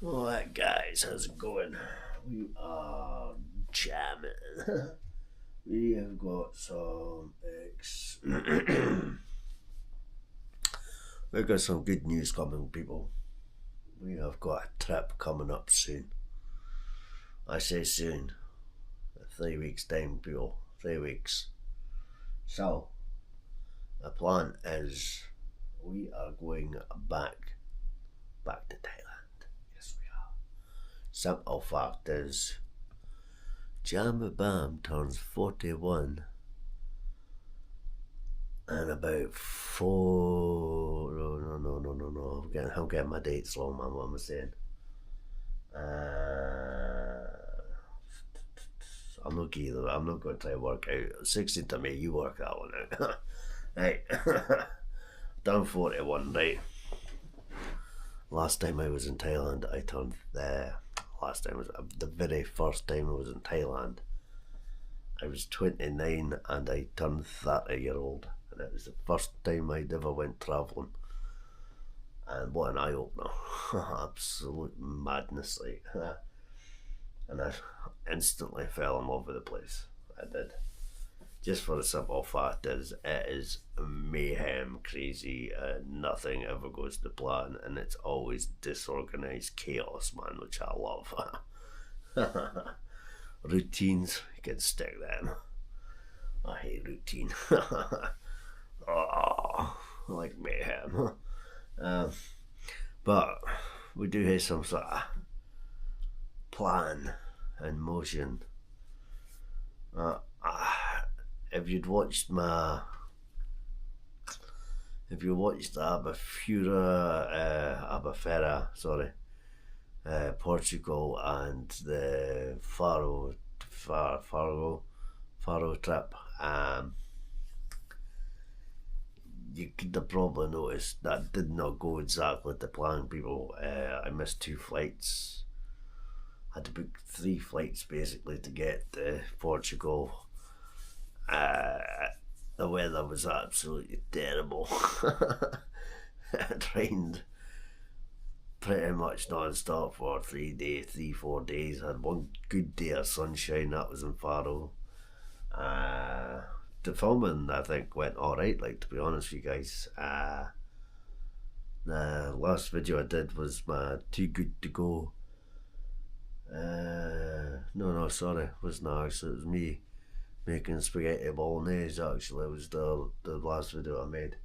Alright guys, how's it going? We are jamming. We have got some we've got some good news coming, people. We have got a trip coming up soon. I say soon. 3 weeks time, people. 3 weeks. So the plan is we are going back to Thailand. Yes we are. Simple fact is Jam.thebam turns 41 and about no. I'm getting my dates wrong, man. What am I saying? I'm not either. I'm not going to try to work out. 16th of May, you work that one out. Right. Done 41, right. Last time I was in Thailand, I turned the very first time I was in Thailand. I was 29 and I turned 30-year-old, and it was the first time I'd ever went travelling. And what an eye opener! Absolute madness, like. And I instantly fell in love with the place. I did. Just for the simple fact is, it is mayhem, crazy, nothing ever goes to plan, and it's always disorganised chaos, man, which I love. Routines, you can stick them. I hate routine. Oh, I like mayhem. But we do have some sort of plan in motion. If you watched the Portugal and the Faro trip, you could have probably noticed that did not go exactly to plan, people. I missed 2 flights. I had to book 3 flights basically to get to Portugal. The weather was absolutely terrible. It rained pretty much non-stop for 4 days. I had one good day of sunshine, that was in Faro. The filming, I think, went alright, like, to be honest with you guys. The last video I did was my Too Good To Go. No, sorry, it wasn't actually, it was me making spaghetti bolognese. Actually, it was the last video I made.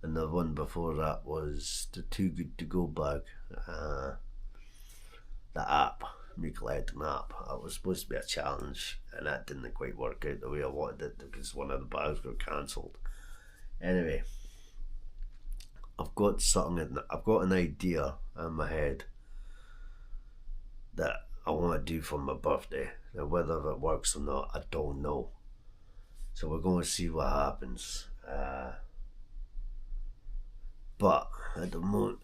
And the one before that was the Too Good To Go bag. The app, me collecting app. It was supposed to be a challenge, and that didn't quite work out the way I wanted it because one of the bags got cancelled. Anyway, I've got an idea in my head that I want to do for my birthday. Now, whether it works or not, I don't know. So we're going to see what happens. But at the moment,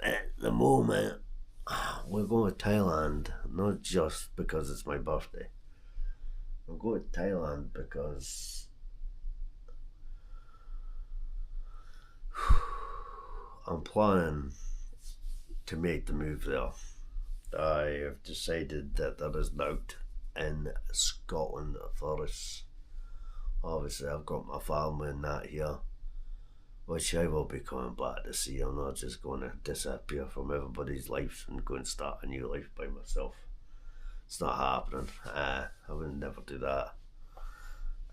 we're going to Thailand, not just because it's my birthday. We're going to Thailand because I'm planning to make the move there. I have decided that there is doubt in Scotland for us. Obviously, I've got my family and that here, which I will be coming back to see. I'm not just going to disappear from everybody's lives and go and start a new life by myself. It's not happening. I would never do that.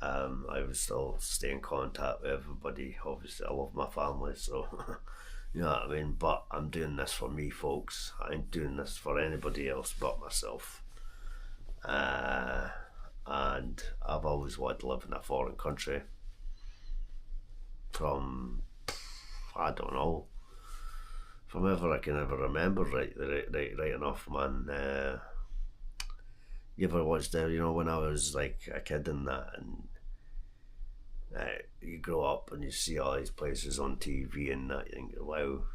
I would still stay in contact with everybody. Obviously, I love my family, so you know what I mean? But I'm doing this for me, folks. I ain't doing this for anybody else but myself. And I've always wanted to live in a foreign country. From, I don't know, from ever I can ever remember, right enough, man. You ever watched when I was like a kid and that, and you grow up and you see all these places on TV and that, you think, wow,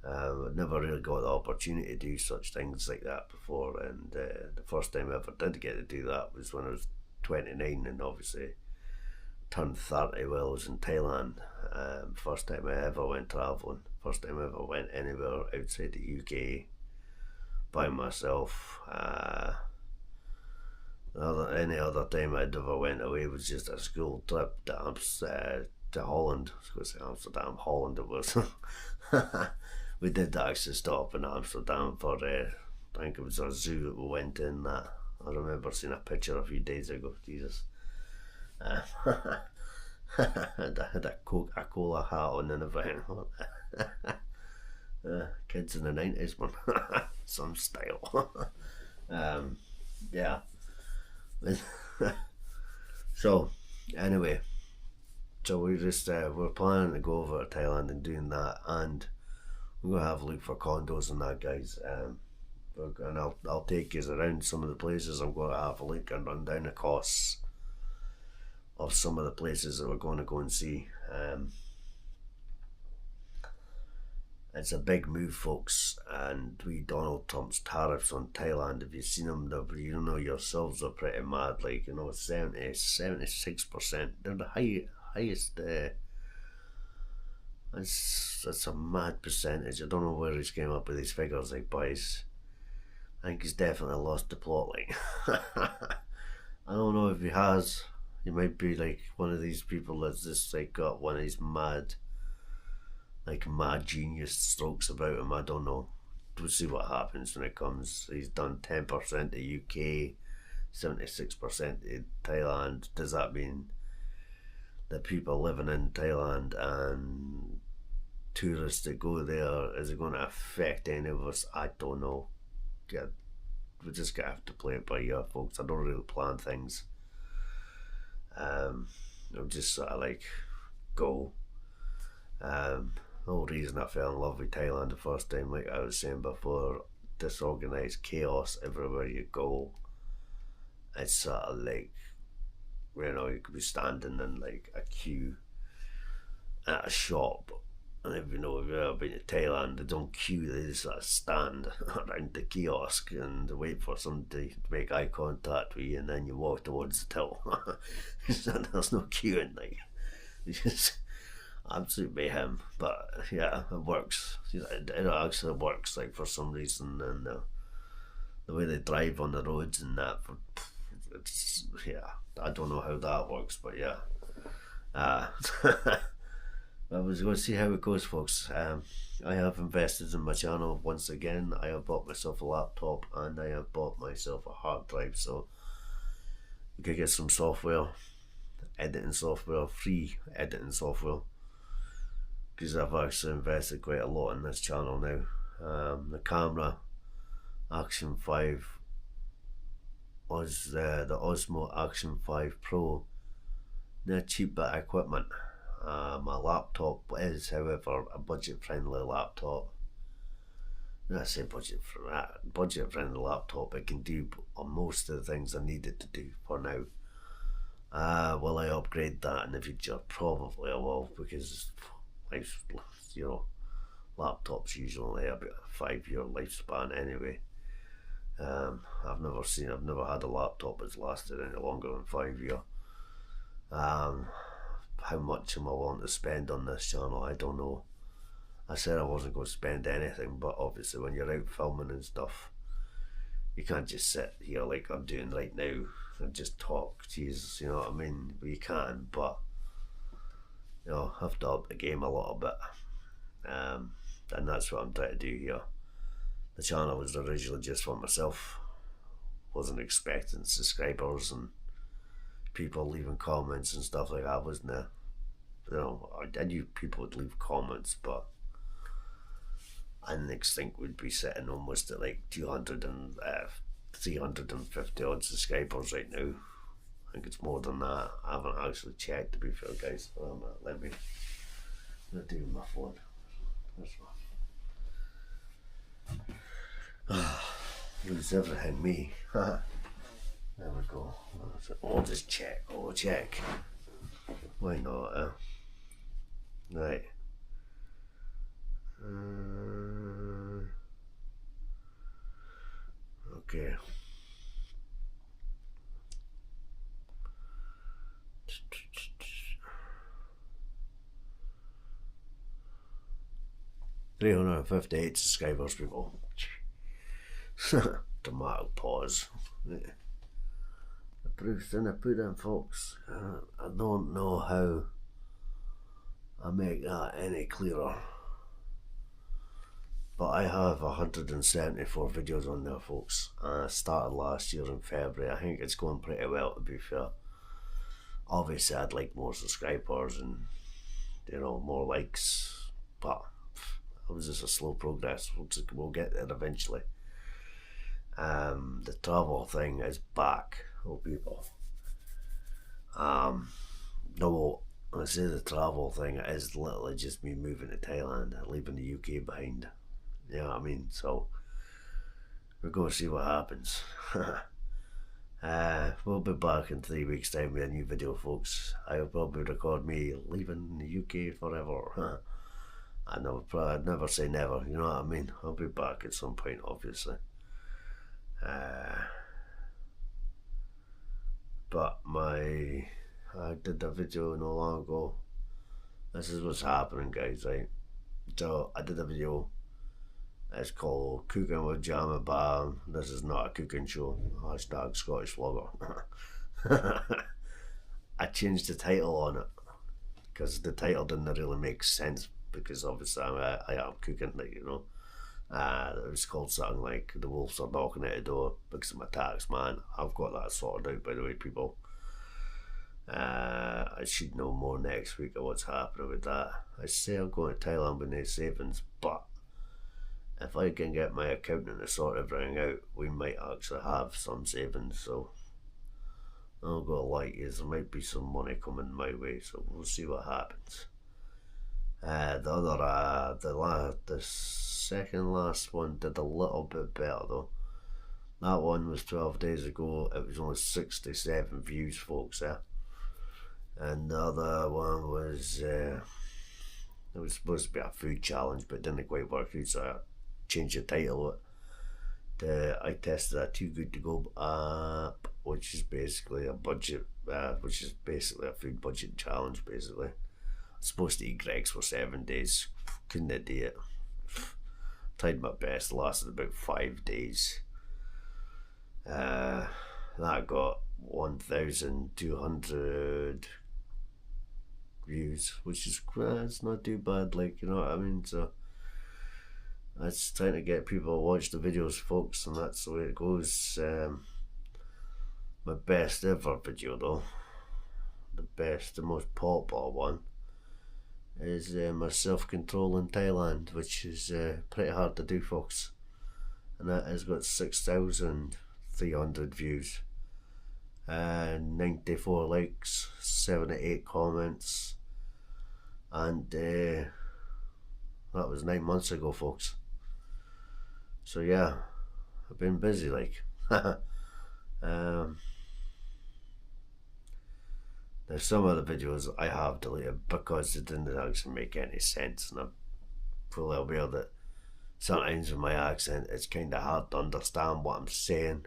I never really got the opportunity to do such things like that before, and the first time I ever did get to do that was when I was 29, and obviously turned 30 while I was in Thailand. First time I ever went travelling, first time I ever went anywhere outside the UK. by myself. Any other time I'd ever went away was just a school trip to Holland. I was going to say Amsterdam, Holland it was. We did actually stop in Amsterdam for, I think it was a zoo that we went in. I remember seeing a picture a few days ago. Jesus. I had a Coca-Cola hat on and everything. Kids in the 90s, man. Some style. Yeah. So, anyway, so we're planning to go over to Thailand and doing that, and we're gonna have a look for condos and that, guys. And I'll take you around some of the places. I'm going to have a look and run down the costs of some of the places that we're going to go and see. It's a big move, folks, and Donald Trump's tariffs on Thailand, if you've seen them, you know yourselves, are pretty mad. Like, 76%. They're the highest. That's a mad percentage. I don't know where he's came up with these figures, like, boys. I think he's definitely lost the plot, like. I don't know if he has. He might be like one of these people that's just like got one of these mad genius strokes about him. I don't know. We'll see what happens when it comes. He's done 10% to UK, 76% to Thailand. Does that mean that people living in Thailand and tourists that go there, is it going to affect any of us? I don't know. We just gonna have to play it by ear, folks. I don't really plan things. I'm just sort of like go. The whole reason I fell in love with Thailand the first time, like I was saying before, disorganized chaos everywhere you go. It's sort of like, you could be standing in like a queue at a shop, and if you've ever been to Thailand, they don't queue, they just sort of stand around the kiosk and wait for somebody to make eye contact with you, and then you walk towards the till. There's no queuing, like, it's just absolute mayhem. But yeah, it works. It actually works, like, for some reason, and the way they drive on the roads and that, it's, yeah, I don't know how that works, but yeah. I was going to see how it goes, folks. I have invested in my channel once again. I have bought myself a laptop and I have bought myself a hard drive, so we could get some software, free editing software, because I've actually invested quite a lot in this channel now. The Camra Action 5 was the Osmo Action 5 Pro. They're cheap bit of equipment. My laptop is, however, a budget-friendly laptop. When I say budget-friendly laptop, it can do most of the things I need it to do for now. Will I upgrade that in the future? Probably I will, because laptops usually have about a 5-year lifespan anyway. I've never had a laptop that's lasted any longer than 5 years. How much am I willing to spend on this channel? I don't know. I said I wasn't going to spend anything, but obviously when you're out filming and stuff, you can't just sit here like I'm doing right now and just talk. Jesus, you know what I mean? Well, you can, but have to up the game a little bit. And that's what I'm trying to do here. The channel was originally just for myself. Wasn't expecting subscribers and people leaving comments and stuff like that, wasn't there? I knew people would leave comments, but I didn't think we'd be sitting almost at like 200 and 350 odd subscribers right now. I think it's more than that. I haven't actually checked, to be fair, guys. Let me do my phone. Lose everything, me. There we go. I'll just check. Why not? Right. Okay. $358 subscribers, people. Dramatic pause. The proof's in the pudding, folks. I don't know how I make that any clearer, but I have 174 videos on there, folks. I started last year in February. I think it's going pretty well, to be fair. Obviously I'd like more subscribers and, you know, more likes, but it was just a slow progress. We'll get there eventually. The travel thing is back, oh people. No, I say the travel thing, it is literally just me moving to Thailand, leaving the UK behind. You know what I mean? So we're going to see what happens. We'll be back in 3 weeks' time with a new video, folks. I'll probably record me leaving the UK forever. I'd never say never, you know what I mean? I'll be back at some point, obviously. But I did a video not long ago. This is what's happening, guys, right? So I did a video. It's called Cooking with Jam.thebam. This is not a cooking show. Hashtag Scottish vlogger. I changed the title on it because the title didn't really make sense, because obviously I am cooking, like, you know. It was called something like The Wolves Are Knocking at the Door, because I'm a tax man. I've got that sorted out, by the way, people. I should know more next week of what's happening with that. I say I'm going to Thailand with no savings, but if I can get my accountant to sort everything out, we might actually have some savings. So I'll go like is there might be some money coming my way, so we'll see what happens. The second last one did a little bit better though. That one was 12 days ago. It was only 67 views, folks. And the other one was it was supposed to be a food challenge, but it didn't quite work out, so I changed the title. I tested a Too Good To Go app, which is basically a budget, which is basically a food budget challenge. Basically, I'm supposed to eat Greggs for 7 days. Couldn't do it. Tried my best. Lasted about 5 days. That got 1,200 views, which is it's not too bad, like, you know what I mean. So that's trying to get people to watch the videos, folks, and that's the way it goes. My best ever video though, the most popular one, is my self-control in Thailand, which is pretty hard to do, folks, and that has got 6,300 views, 94 likes, 78 comments, and that was 9 months ago, folks. So yeah, I've been busy, like. There's some of the videos I have deleted because it didn't actually make any sense, and I'm fully aware that sometimes with my accent it's kind of hard to understand what I'm saying.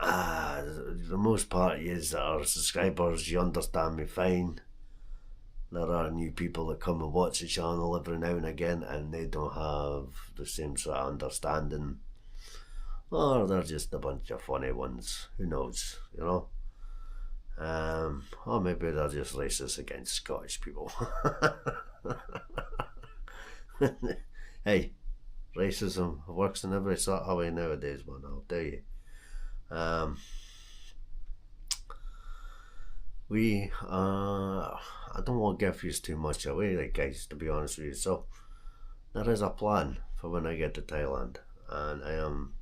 The most part is that our subscribers, you understand me fine. There are new people that come and watch the channel every now and again, and they don't have the same sort of understanding, or they're just a bunch of funny ones, who knows, you know. Or maybe they're just racist against Scottish people. Hey, racism works in every sort of way nowadays, man, I'll tell you. I don't want to give you too much away, like, guys, to be honest with you. So there is a plan for when I get to Thailand, and I am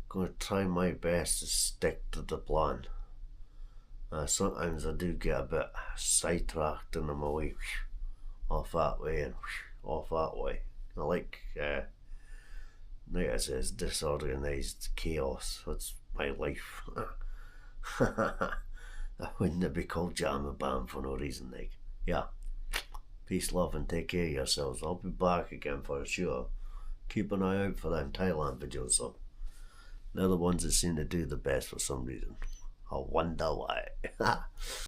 going to try my best to stick to the plan. Sometimes I do get a bit sidetracked and I'm away off that way and off that way. I like I say, it's disorganised chaos. That's my life. I wouldn't be called Jam.thebam for no reason, like. Yeah. Peace, love, and take care of yourselves. I'll be back again for sure. Keep an eye out for them Thailand videos, though. They're the ones that seem to do the best for some reason. I wonder why.